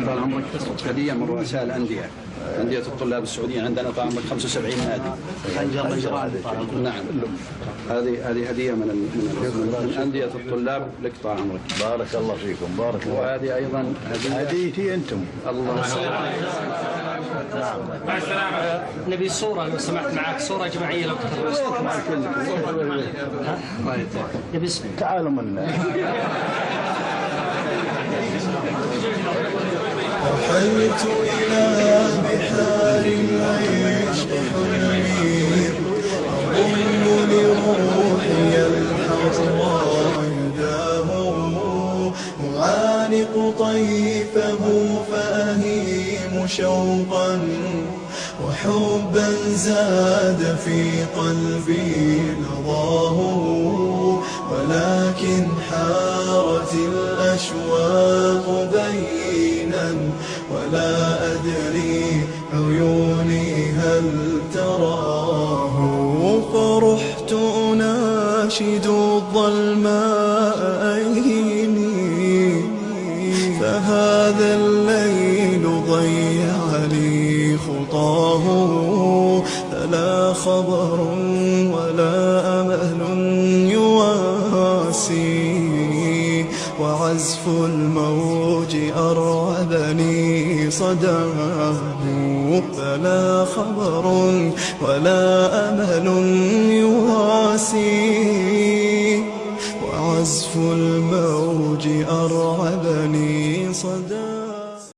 طال عمرك هدية من رؤساء الأندية، أندية الطلاب السعوديين. عندنا طال عمرك 75 نادي. نعم، هذه هدية من أندية الطلاب لك طال عمرك. بارك الله فيكم، بارك الله. وهذه أيضا هديتي أنتم. الله. مع السلامة. نبي صورة لو سمحت، معك صورة جماعية لو كتبت. نبي تعالوا منا. رحلت إلى بحار العشق حلمي، أضم لروحي الحضراء يداه، أعانق طيفه فأهيم شوقا وحبا زاد في قلبي نضاه، ولكن حارت الأشواق بينا ولا أدري عيوني هل تراه، فرحت أناشد الظلماء أيني، فهذا الليل ضيع لي خطاه، فلا خبر ولا أمل يواسي، وعزف الموج أرعبني صداه، فلا خبر ولا أمل يواسي، وعزف الموج أرعبني صداه.